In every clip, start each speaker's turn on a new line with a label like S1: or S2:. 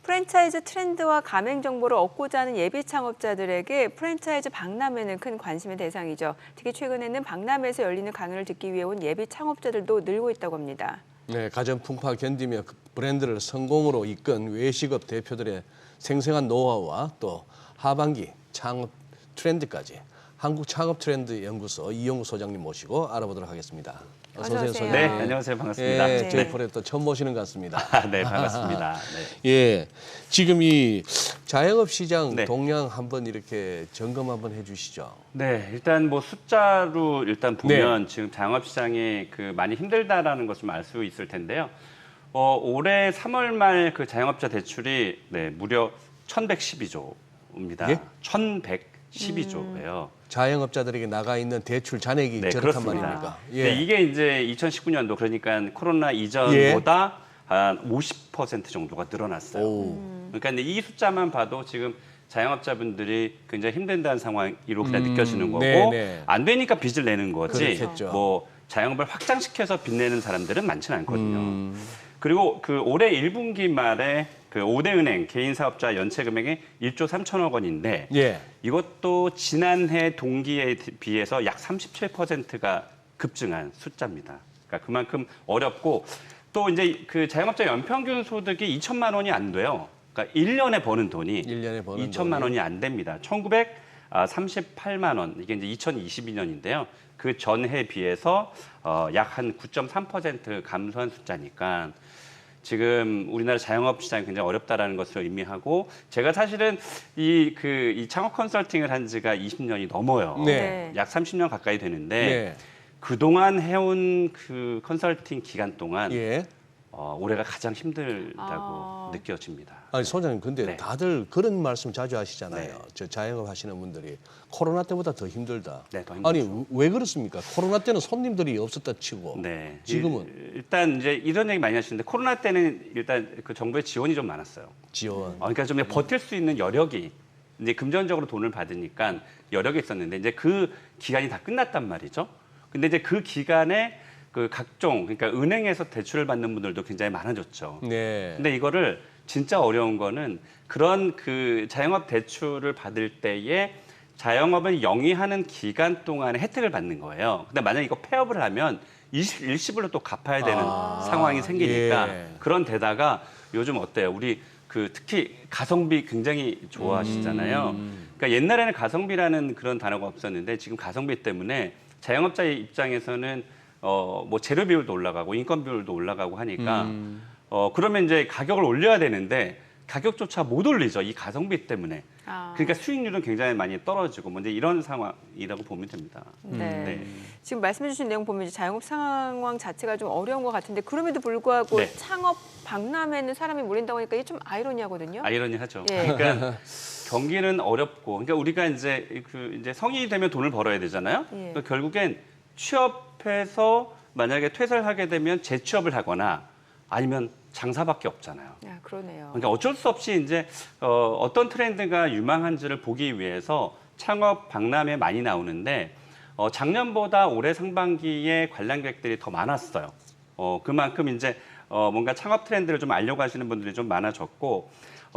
S1: 프랜차이즈 트렌드와 가맹 정보를 얻고자 하는 예비 창업자들에게 프랜차이즈 박람회는 큰 관심의 대상이죠. 특히 최근에는 박람회에서 열리는 강연을 듣기 위해 온 예비 창업자들도 늘고 있다고 합니다.
S2: 네, 가전 풍파 견디며 브랜드를 성공으로 이끈 외식업 대표들의 생생한 노하우와 또 하반기 창업 트렌드까지 한국창업트렌드연구소 이용우 소장님 모시고 알아보도록 하겠습니다.
S1: 어서 오세요.
S2: 소장님.
S3: 네, 안녕하세요. 반갑습니다.
S2: 예,
S1: 네.
S2: 저희 프로에 또 처음 모시는 것 같습니다.
S3: 네, 반갑습니다. 네.
S2: 예, 지금 이 자영업 시장
S3: 네.
S2: 동향 한번 이렇게 점검 한번 해주시죠.
S3: 네, 일단 뭐 숫자로 일단 보면 지금 자영업 시장이 많이 힘들다라는 것을 알 수 있을 텐데요. 올해 3월 말 그 자영업자 대출이 무려 1,112조입니다.
S2: 예?
S3: 1,112조예요.
S2: 자영업자들에게 나가 있는 대출 잔액이
S3: 네,
S2: 저렇단
S3: 그렇습니다.
S2: 말입니까?
S3: 네, 이게 이제 2019년도 그러니까 코로나 이전보다 한 50% 정도가 늘어났어요.
S2: 오.
S3: 그러니까 근데 이 숫자만 봐도 지금 자영업자분들이 굉장히 힘든다는 상황으로 그냥 느껴지는 거고
S2: 네네.
S3: 안 되니까 빚을 내는 거지.
S2: 그렇겠죠.
S3: 뭐 자영업을 확장시켜서 빚내는 사람들은 많지는 않거든요. 그리고 그 올해 1분기 말에 그 5대 은행 개인 사업자 연체 금액이 1조 3천억 원인데
S2: 예.
S3: 이것도 지난해 동기에 비해서 약 37%가 급증한 숫자입니다. 그러니까 그만큼 어렵고 또 이제 그 자영업자 연평균 소득이 2천만 원이 안 돼요. 그러니까 1년에 버는 돈이
S2: 1년에 버는
S3: 2천만 원이 안 됩니다. 1,938만 원. 이게 이제 2022년인데요. 그 전해에 비해서 약 한 9.3% 감소한 숫자니까 지금 우리나라 자영업 시장이 굉장히 어렵다라는 것을 의미하고 제가 사실은 이 창업 컨설팅을 한 지가 20년이 넘어요.
S2: 네.
S3: 약 30년 가까이 되는데
S2: 네.
S3: 그동안 해온 그 컨설팅 기간 동안
S2: 예.
S3: 올해가 가장 힘들다고 느껴집니다.
S2: 아니 소장님 근데
S3: 네.
S2: 다들 그런 말씀 자주 하시잖아요.
S3: 네.
S2: 저 자영업 하시는 분들이 코로나 때보다 더 힘들다.
S3: 네, 더 힘들죠.
S2: 아니 왜 그렇습니까? 코로나 때는 손님들이 없었다 치고
S3: 네.
S2: 지금은
S3: 일단 이제 이런 얘기 많이 하시는데 코로나 때는 일단 그 정부의 지원이 좀 많았어요.
S2: 지원.
S3: 그러니까 좀 버틸 수 있는 여력이 이제 금전적으로 돈을 받으니까 여력이 있었는데 이제 그 기간이 다 끝났단 말이죠. 근데 이제 그 기간에 그 각종 그러니까 은행에서 대출을 받는 분들도 굉장히 많아졌죠.
S2: 네.
S3: 근데 이거를 진짜 어려운 거는 그런 그 자영업 대출을 받을 때에 자영업을 영위하는 기간 동안에 혜택을 받는 거예요. 근데 만약에 이거 폐업을 하면 일시불로 또 갚아야 되는 상황이 생기니까
S2: 예.
S3: 그런 데다가 요즘 어때요? 우리 그 특히 가성비 굉장히 좋아하시잖아요. 그러니까 옛날에는 가성비라는 그런 단어가 없었는데 지금 가성비 때문에 자영업자의 입장에서는 뭐 재료 비율도 올라가고 인건 비율도 올라가고 하니까 그러면 이제 가격을 올려야 되는데 가격조차 못 올리죠. 이 가성비 때문에. 그러니까 수익률은 굉장히 많이 떨어지고 뭐 이제 이런 상황이라고 보면 됩니다.
S1: 네. 지금 말씀해주신 내용 보면 이제 자영업 상황 자체가 좀 어려운 것 같은데 그럼에도 불구하고
S3: 네.
S1: 창업 박람회는 사람이 몰린다고 하니까 이게 좀 아이러니하거든요.
S3: 아이러니하죠.
S1: 예.
S3: 그러니까 경기는 어렵고, 그러니까 우리가 이제 이제 성인이 되면 돈을 벌어야 되잖아요.
S1: 예.
S3: 그러니까 결국엔 취업해서 만약에 퇴사를 하게 되면 재취업을 하거나 아니면 장사밖에 없잖아요.
S1: 아, 그러네요.
S3: 그러니까 어쩔 수 없이 이제 어떤 트렌드가 유망한지를 보기 위해서 창업 박람회 많이 나오는데 작년보다 올해 상반기에 관람객들이 더 많았어요. 그만큼 이제 뭔가 창업 트렌드를 좀 알려고 하시는 분들이 좀 많아졌고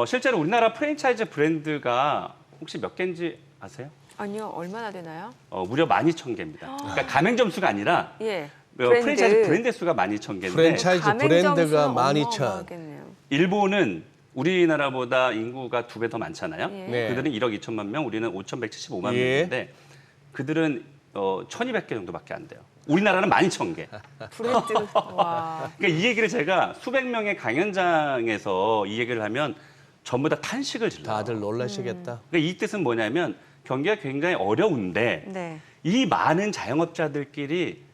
S3: 실제로 우리나라 프랜차이즈 브랜드가 혹시 몇 개인지 아세요?
S1: 아니요, 얼마나 되나요?
S3: 무려 12,000개입니다. 그러니까 가맹 점수가 아니라
S1: 예.
S3: 프랜차이즈 브랜드 수가 12,000개인데
S2: 프랜차이즈
S1: 가맹
S2: 브랜드가
S1: 점수는
S2: 12,000.
S1: 어마어마하겠네요.
S3: 일본은 우리나라보다 인구가 2배 더 많잖아요.
S1: 예.
S2: 네.
S3: 그들은 1억 2천만 명, 우리는 5,175만
S2: 예.
S3: 명인데 그들은 1,200개 정도밖에 안 돼요. 우리나라는 12,000개.
S1: 브랜드. 와.
S3: 그러니까 이 얘기를 제가 수백 명의 강연장에서 이 얘기를 하면 전부 다 탄식을 질러요.
S2: 다들 놀라시겠다.
S3: 그러니까 이 뜻은 뭐냐면 경기가 굉장히 어려운데
S1: 네.
S3: 이 많은 자영업자들끼리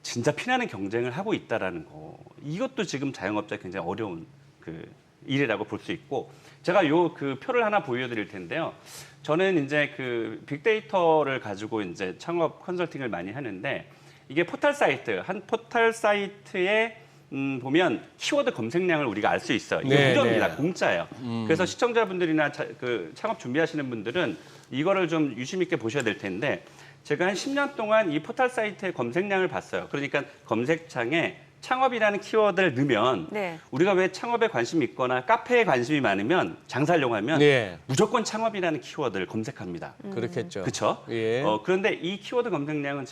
S3: 진짜 피나는 경쟁을 하고 있다라는 거. 이것도 지금 자영업자 굉장히 어려운 그 일이라고 볼 수 있고 제가 요 그 표를 하나 보여드릴 텐데요. 저는 이제 그 빅데이터를 가지고 이제 창업 컨설팅을 많이 하는데 이게 포털 사이트 한 포털 사이트에 보면 키워드 검색량을 우리가 알 수 있어요. 이게
S2: 네,
S3: 무료입니다.
S2: 네.
S3: 공짜예요. 그래서 시청자분들이나 그 창업 준비하시는 분들은 이거를 좀 유심 있게 보셔야 될 텐데 제가 한 10년 동안 이 포털 사이트의 검색량을 봤어요. 그러니까 검색창에 창업이라는 키워드를 넣으면
S1: 네.
S3: 우리가 왜 창업에 관심이 있거나 카페에 관심이 많으면 장사하려고 하면
S2: 네.
S3: 무조건 창업이라는 키워드를 검색합니다.
S2: 그렇겠죠.
S3: 그렇죠?
S2: 예.
S3: 그런데 이 키워드 검색량은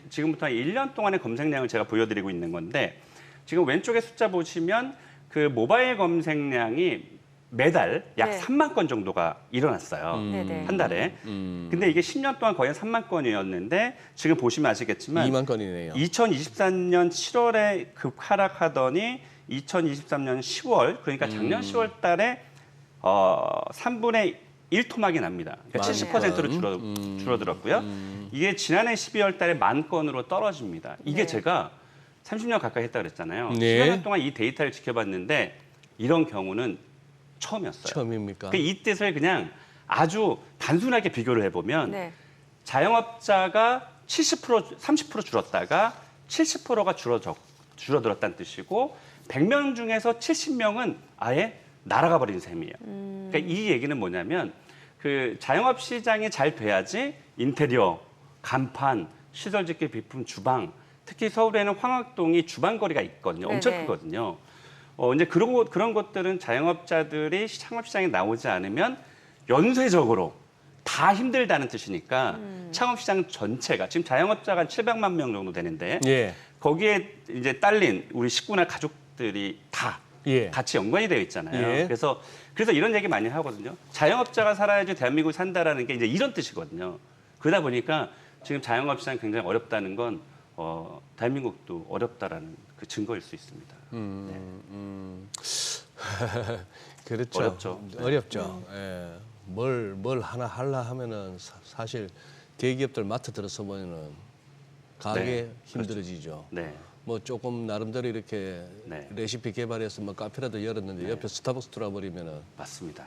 S3: 지금부터 한 1년 동안의 검색량을 제가 보여드리고 있는 건데 지금 왼쪽에 숫자 보시면 그 모바일 검색량이 매달 약
S1: 네.
S3: 3만 건 정도가 일어났어요.
S1: 네네.
S3: 한 달에. 근데 이게 10년 동안 거의 3만 건이었는데 지금 보시면 아시겠지만
S2: 2만 건이네요.
S3: 2023년 7월에 급하락하더니 2023년 10월 그러니까 작년 10월 달에 3분의 1 토막이 납니다. 그러니까
S2: 많은
S3: 70%로 줄어들었고요. 이게 지난해 12월 달에 10,000 건으로 떨어집니다. 이게
S1: 네.
S3: 제가 30년 가까이 했다 그랬잖아요.
S2: 네.
S3: 10년 동안 이 데이터를 지켜봤는데 이런 경우는 처음이었어요.
S2: 처음입니까?
S3: 이 뜻을 그냥 아주 단순하게 비교를 해보면
S1: 네.
S3: 자영업자가 70% 30% 줄었다가 70%가 줄어들었다는 뜻이고 100명 중에서 70명은 아예 날아가 버린 셈이에요. 그러니까 이 얘기는 뭐냐면 그 자영업 시장이 잘 돼야지 인테리어, 간판, 시설짓기 비품, 주방, 특히 서울에는 황학동이 주방거리가 있거든요. 엄청
S1: 네네.
S3: 크거든요. 이제 그런 것들은 자영업자들이 창업 시장에 나오지 않으면 연쇄적으로 다 힘들다는 뜻이니까 창업 시장 전체가 지금 자영업자가 한 700만 명 정도 되는데
S2: 예.
S3: 거기에 이제 딸린 우리 식구나 가족들이 다
S2: 예.
S3: 같이 연관이 되어 있잖아요.
S2: 예.
S3: 그래서 이런 얘기 많이 하거든요. 자영업자가 살아야지 대한민국이 산다라는 게 이제 이런 뜻이거든요. 그러다 보니까 지금 자영업 시장 굉장히 어렵다는 건 대한민국도 어렵다라는 그 증거일 수 있습니다.
S2: 그렇죠.
S3: 어렵죠.
S2: 어렵죠. 예. 뭘 하나 하려 하면은 사실 대기업들 마트 들어서 보면은 가게
S3: 네,
S2: 힘들어지죠.
S3: 네.
S2: 뭐 조금 나름대로 이렇게
S3: 네.
S2: 레시피 개발해서 뭐 카페라도 열었는데 옆에 스타벅스 들어와버리면은
S3: 맞습니다.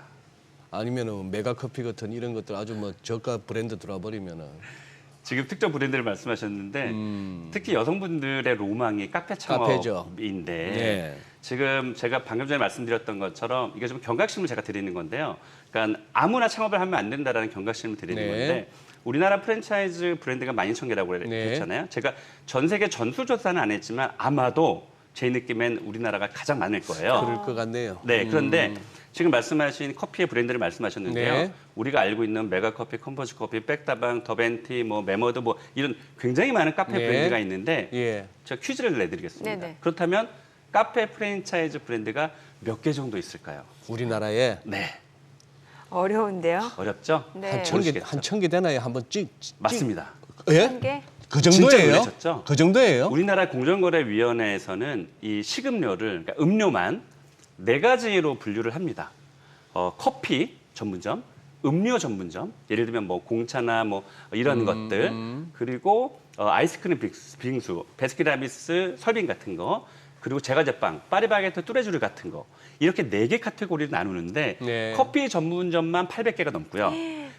S2: 아니면은 메가커피 같은 이런 것들 아주 뭐 저가 브랜드 들어와버리면은
S3: 지금 특정 브랜드를 말씀하셨는데 특히 여성분들의 로망이 카페
S2: 카페죠.
S3: 창업인데
S2: 네.
S3: 지금 제가 방금 전에 말씀드렸던 것처럼 이게 좀 경각심을 제가 드리는 건데요. 그러니까 아무나 창업을 하면 안 된다라는 경각심을 드리는
S2: 네.
S3: 건데 우리나라 프랜차이즈 브랜드가 12,000개라고
S2: 네.
S3: 했잖아요. 제가 전 세계 전수조사는 안 했지만 아마도 제 느낌엔 우리나라가 가장 많을 거예요.
S2: 그럴 것 같네요.
S3: 네, 그런데 지금 말씀하신 커피의 브랜드를 말씀하셨는데요.
S2: 네.
S3: 우리가 알고 있는 메가커피, 컴포즈커피, 백다방, 더벤티, 뭐 메머드 뭐 이런 굉장히 많은 카페
S2: 네.
S3: 브랜드가 있는데
S2: 예.
S3: 제가 퀴즈를 내드리겠습니다.
S1: 네네.
S3: 그렇다면 카페 프랜차이즈 브랜드가 몇 개 정도 있을까요?
S2: 우리나라에
S3: 네,
S1: 어려운데요.
S3: 어렵죠?
S1: 네.
S2: 한 1,000개
S3: 모르시겠죠?
S2: 한 1,000개 되나요? 한번
S3: 맞습니다.
S2: 예?
S1: 한 개?
S2: 그
S3: 진짜
S2: 정도예요?
S3: 놀라셨죠?
S2: 그 정도예요?
S3: 우리나라 공정거래위원회에서는 이 식음료를 그러니까 음료만 4가지로 분류를 합니다. 커피 전문점, 음료 전문점, 예를 들면 뭐 공차나 뭐 이런 것들, 그리고 아이스크림 빙수, 베스킨라빈스 설빙 같은 거, 그리고 제과제빵, 파리바게뜨 뚜레쥬르 같은 거 이렇게 4개 카테고리를 나누는데
S2: 네.
S3: 커피 전문점만 800개가 넘고요.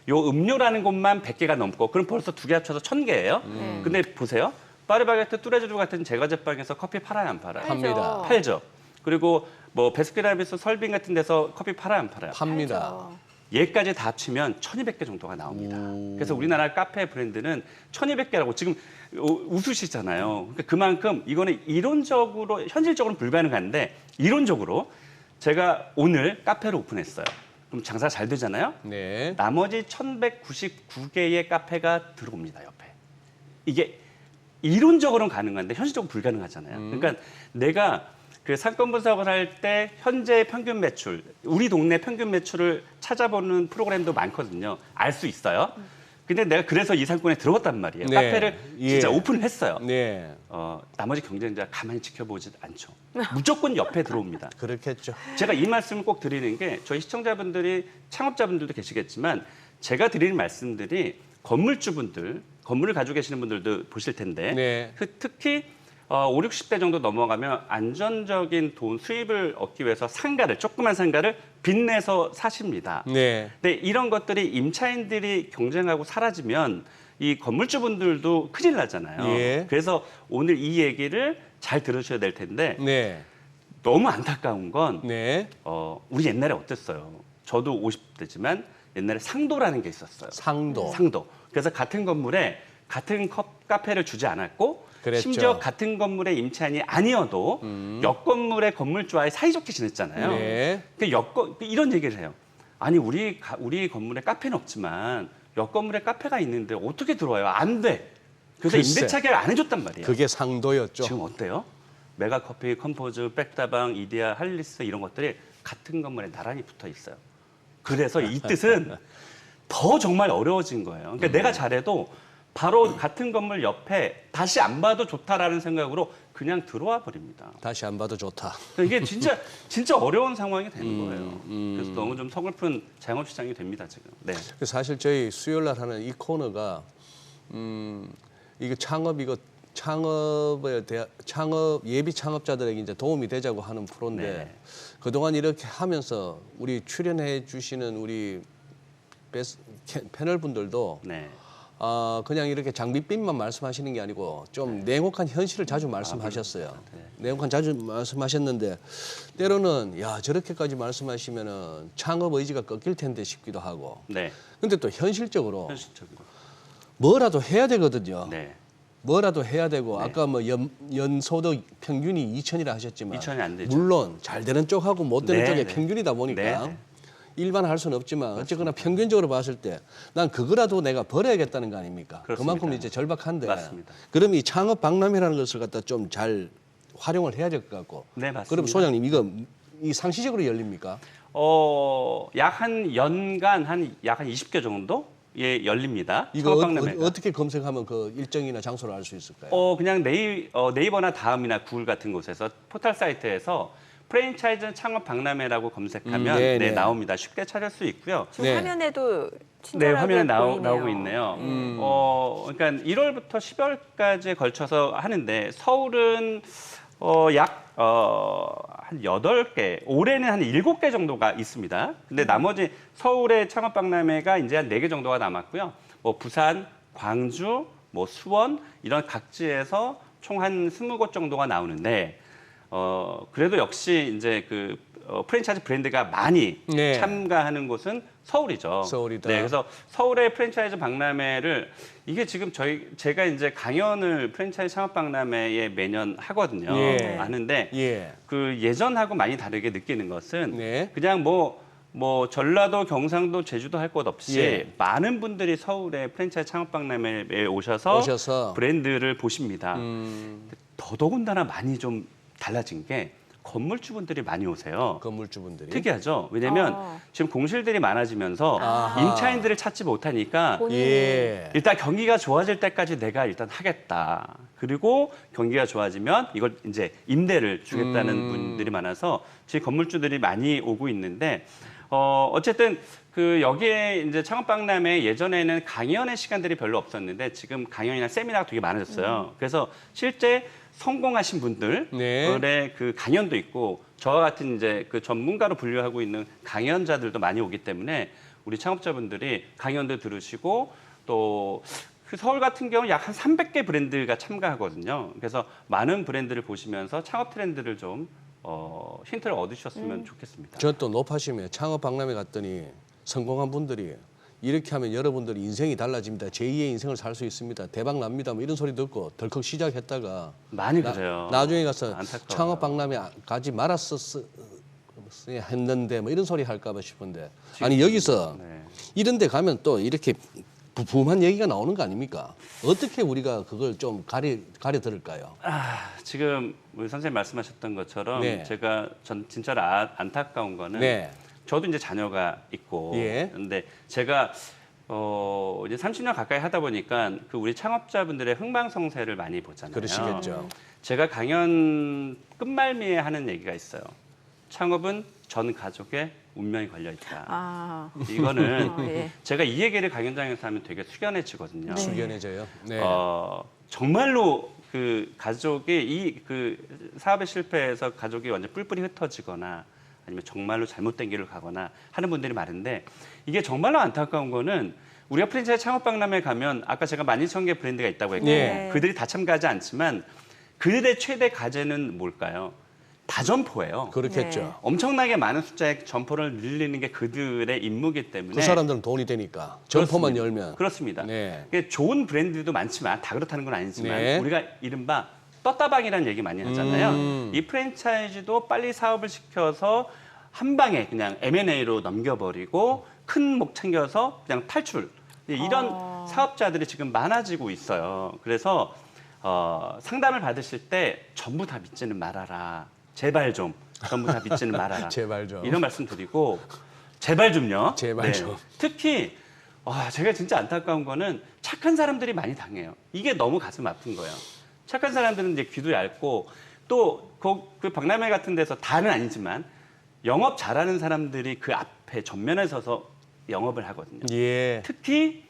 S3: 요 음료라는 곳만 100개가 넘고 그럼 벌써 2개 합쳐서 1,000개예요. 근데 보세요. 파리바게뜨 뚜레쥬르 같은 제과제빵에서 커피 팔아요, 안 팔아요?
S2: 팝니다.
S3: 팔죠. 그리고 뭐 베스킨라빈스 설빙 같은 데서 커피 팔아요, 안 팔아요?
S2: 팝니다.
S1: 팔죠.
S3: 얘까지 다 합치면 1,200개 정도가 나옵니다. 그래서 우리나라 카페 브랜드는 1,200개라고 지금 웃으시잖아요. 그러니까 그만큼 이거는 이론적으로 현실적으로는 불가능한데 이론적으로 제가 오늘 카페를 오픈했어요. 그럼 장사 잘 되잖아요.
S2: 네.
S3: 나머지 1,199개의 카페가 들어옵니다, 옆에. 이게 이론적으로는 가능한데 현실적으로 불가능하잖아요. 그러니까 내가 그 상권 분석을 할 때 현재 평균 매출, 우리 동네 평균 매출을 찾아보는 프로그램도 많거든요. 알 수 있어요. 근데 내가 그래서 이 상권에 들어갔단 말이에요.
S2: 네.
S3: 카페를 진짜
S2: 예.
S3: 오픈을 했어요.
S2: 네.
S3: 나머지 경쟁자 가만히 지켜보지 않죠. 무조건 옆에 들어옵니다.
S2: 그렇겠죠.
S3: 제가 이 말씀을 꼭 드리는 게 저희 시청자분들이 창업자분들도 계시겠지만 제가 드리는 말씀들이 건물주분들, 건물을 가지고 계시는 분들도 보실 텐데
S2: 네.
S3: 특히 5, 60대 정도 넘어가면 안정적인 돈 수입을 얻기 위해서 상가를 조그만 상가를 빚내서 사십니다.
S2: 네.
S3: 근데 이런 것들이 임차인들이 경쟁하고 사라지면 이 건물주분들도 큰일 나잖아요.
S2: 예.
S3: 그래서 오늘 이 얘기를 잘 들으셔야 될 텐데
S2: 네.
S3: 너무 안타까운 건
S2: 네.
S3: 우리 옛날에 어땠어요? 저도 50대지만 옛날에 상도라는 게 있었어요.
S2: 상도.
S3: 상도. 그래서 같은 건물에 같은 카페를 주지 않았고
S2: 그랬죠.
S3: 심지어 같은 건물의 임차인이 아니어도 옆 건물의 건물주와의 사이좋게 지냈잖아요.
S2: 네.
S3: 이런 얘기를 해요. 아니 우리 건물에 카페는 없지만 옆 건물에 카페가 있는데 어떻게 들어와요? 안 돼. 그래서
S2: 글쎄.
S3: 임대 차결 안 해줬단 말이에요.
S2: 그게 상도였죠.
S3: 지금 어때요? 메가커피, 컴포즈, 백다방, 이데아, 할리스 이런 것들이 같은 건물에 나란히 붙어 있어요. 그래서 이 뜻은 더 정말 어려워진 거예요. 그러니까 내가 잘해도 바로 같은 건물 옆에 다시 안 봐도 좋다라는 생각으로 그냥 들어와 버립니다.
S2: 다시 안 봐도 좋다.
S3: 그러니까 이게 진짜 어려운 상황이 되는 거예요. 그래서 너무 좀 서글픈 자영업 시장이 됩니다 지금. 네.
S2: 사실 저희 수요일 날 하는 이 코너가 이거 창업 예비 창업자들에게 이제 도움이 되자고 하는 프로인데
S3: 네.
S2: 그동안 이렇게 하면서 우리 출연해 주시는 우리 패널 분들도
S3: 네.
S2: 그냥 이렇게 장밋빛만 말씀하시는 게 아니고 좀 냉혹한 현실을 자주 말씀하셨어요. 냉혹한 자주 말씀하셨는데 때로는 야 저렇게까지 말씀하시면은 창업 의지가 꺾일 텐데 싶기도 하고.
S3: 네.
S2: 근데 또 현실적으로
S3: 현실적으로.
S2: 뭐라도 해야 되거든요.
S3: 네.
S2: 뭐라도 해야 되고
S3: 네.
S2: 아까 뭐 연소득 평균이 2천이라 하셨지만
S3: 2천이 안 되죠.
S2: 물론 잘 되는 쪽하고 못 되는
S3: 네,
S2: 쪽이
S3: 네.
S2: 평균이다 보니까
S3: 네, 네.
S2: 일반화할 수는 없지만 어쨌거나 평균적으로 봤을 때 난 그거라도 내가 벌어야겠다는 거 아닙니까?
S3: 그렇습니다.
S2: 그만큼 이제 절박한데
S3: 맞습니다.
S2: 그럼 이 창업 박람회라는 것을 갖다 좀 잘 활용을 해야 될 것 같고.
S3: 네, 맞습니다.
S2: 그럼 소장님 이거 이 상시적으로 열립니까?
S3: 약 한 연간 약 한 20개 정도 예 열립니다.
S2: 이거
S3: 창업박람회가.
S2: 어떻게 검색하면 그 일정이나 장소를 알 수 있을까요?
S3: 그냥 네이버나 다음이나 구글 같은 곳에서 포털 사이트에서 프랜차이즈 창업 박람회라고 검색하면
S2: 네,
S3: 네,
S2: 네.
S3: 나옵니다. 쉽게 찾을 수 있고요.
S1: 지금
S2: 네.
S1: 화면에도
S3: 네,
S1: 친절하게
S3: 화면에
S1: 보이네요.
S3: 나오고 있네요. 그러니까 1월부터 10월까지에 걸쳐서 하는데 서울은 한 8개, 올해는 한 7개 정도가 있습니다. 근데 나머지 서울의 창업 박람회가 이제 한 4개 정도가 남았고요. 뭐 부산, 광주, 뭐 수원 이런 각지에서 총 한 20곳 정도가 나오는데 그래도 역시 이제 프랜차이즈 브랜드가 많이
S2: 네.
S3: 참가하는 곳은 서울이죠.
S2: 서울이다.
S3: 네, 그래서 서울의 프랜차이즈 박람회를 이게 지금 제가 이제 강연을 프랜차이즈 창업 박람회에 매년 하거든요.
S2: 예.
S3: 하는데
S2: 예.
S3: 그 예전하고 많이 다르게 느끼는 것은
S2: 네.
S3: 그냥 뭐 전라도, 경상도, 제주도 할 것 없이
S2: 예.
S3: 많은 분들이 서울의 프랜차이즈 창업 박람회에 오셔서 브랜드를 보십니다. 더더군다나 많이 좀 달라진 게 건물주분들이 많이 오세요.
S2: 건물주분들이.
S3: 특이하죠. 왜냐하면 지금 공실들이 많아지면서
S2: 아하.
S3: 임차인들을 찾지 못하니까
S1: 본인이
S2: 예.
S3: 일단 경기가 좋아질 때까지 내가 일단 하겠다. 그리고 경기가 좋아지면 이걸 이제 임대를 주겠다는 분들이 많아서 지금 건물주들이 많이 오고 있는데 어쨌든 여기에 이제 창업박람회 예전에는 강연의 시간들이 별로 없었는데 지금 강연이나 세미나가 되게 많아졌어요. 그래서 실제 성공하신 분들의
S2: 네.
S3: 그 강연도 있고 저와 같은 이제 그 전문가로 분류하고 있는 강연자들도 많이 오기 때문에 우리 창업자분들이 강연도 들으시고 또 그 서울 같은 경우는 약 한 300개 브랜드가 참가하거든요. 그래서 많은 브랜드를 보시면서 창업 트렌드를 좀 힌트를 얻으셨으면 좋겠습니다.
S2: 저 또 높아심에 창업 박람회 갔더니 성공한 분들이 이렇게 하면 여러분들이 인생이 달라집니다. 제2의 인생을 살 수 있습니다. 대박 납니다. 뭐 이런 소리 듣고 덜컥 시작했다가
S3: 많이 그래요.
S2: 나중에 가서
S3: 안타까워요.
S2: 창업 박람회 가지 말았었어야 했는데 뭐 이런 소리 할까 봐 싶은데 아니 여기서
S3: 네.
S2: 이런 데 가면 또 이렇게 부품한 얘기가 나오는 거 아닙니까? 어떻게 우리가 그걸 좀 가려 들을까요?
S3: 지금 우리 선생님 말씀하셨던 것처럼
S2: 네.
S3: 제가 진짜로 안타까운 거는
S2: 네.
S3: 저도 이제 자녀가 있고
S2: 예.
S3: 근데 제가 이제 30년 가까이 하다 보니까 그 우리 창업자분들의 흥망성쇠를 많이 보잖아요.
S2: 그러시겠죠.
S3: 제가 강연 끝말미에 하는 얘기가 있어요. 창업은 전 가족의 운명이 걸려 있다. 이거는
S1: 예.
S3: 제가 이 얘기를 강연장에서 하면 되게 숙연해지거든요.
S1: 네.
S2: 숙연해져요. 네.
S3: 정말로 그 가족이 그 사업에 실패해서 가족이 완전 뿔뿔이 흩어지거나 아니면 정말로 잘못된 길을 가거나 하는 분들이 많은데 이게 정말로 안타까운 거는 우리가 프랜차이즈 창업박람회 가면 아까 제가 12,000개 브랜드가 있다고 했고
S2: 네.
S3: 그들이 다 참가하지 않지만 그들의 최대 과제는 뭘까요? 다점포예요.
S2: 그렇겠죠.
S1: 네.
S3: 엄청나게 많은 숫자의 점포를 늘리는 게 그들의 임무이기 때문에
S2: 그 사람들은 돈이 되니까 점포만
S3: 그렇습니다.
S2: 열면.
S3: 그렇습니다.
S2: 네.
S3: 이게 좋은 브랜드도 많지만 다 그렇다는 건 아니지만
S2: 네.
S3: 우리가 이른바 떴다방이라는 얘기 많이 하잖아요. 이 프랜차이즈도 빨리 사업을 시켜서 한 방에 그냥 M&A로 넘겨버리고 큰 목 챙겨서 그냥 탈출. 이런 사업자들이 지금 많아지고 있어요. 그래서 상담을 받으실 때 전부 다 믿지는 말아라. 제발 좀 전부 다 믿지는 말아라.
S2: 제발 좀.
S3: 이런 말씀 드리고 제발 좀요.
S2: 제발 좀.
S3: 특히 제가 진짜 안타까운 거는 착한 사람들이 많이 당해요. 이게 너무 가슴 아픈 거예요. 착한 사람들은 이제 귀도 얇고 또 그 박람회 같은 데서 다는 아니지만 영업 잘하는 사람들이 그 앞에 전면에 서서 영업을 하거든요.
S2: 예.
S3: 특히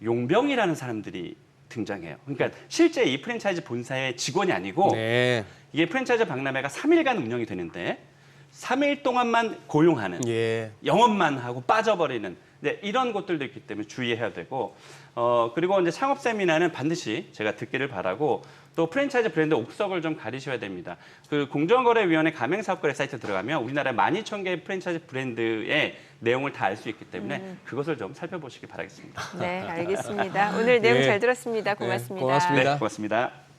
S3: 용병이라는 사람들이 등장해요. 그러니까 실제 이 프랜차이즈 본사의 직원이 아니고
S2: 네.
S3: 이게 프랜차이즈 박람회가 3일간 운영이 되는데 3일 동안만 고용하는
S2: 예.
S3: 영업만 하고 빠져버리는 이런 곳들도 있기 때문에 주의해야 되고 그리고 이제 창업 세미나는 반드시 제가 듣기를 바라고 또 프랜차이즈 브랜드 옥석을 좀 가리셔야 됩니다. 그 공정거래위원회 가맹사업거래 사이트 들어가면 우리나라 12,000개의 프랜차이즈 브랜드의 내용을 다 알 수 있기 때문에 그것을 좀 살펴보시기 바라겠습니다.
S1: 네, 알겠습니다. 오늘 내용
S2: 네.
S1: 잘 들었습니다. 고맙습니다.
S2: 고맙습니다.
S3: 네, 고맙습니다.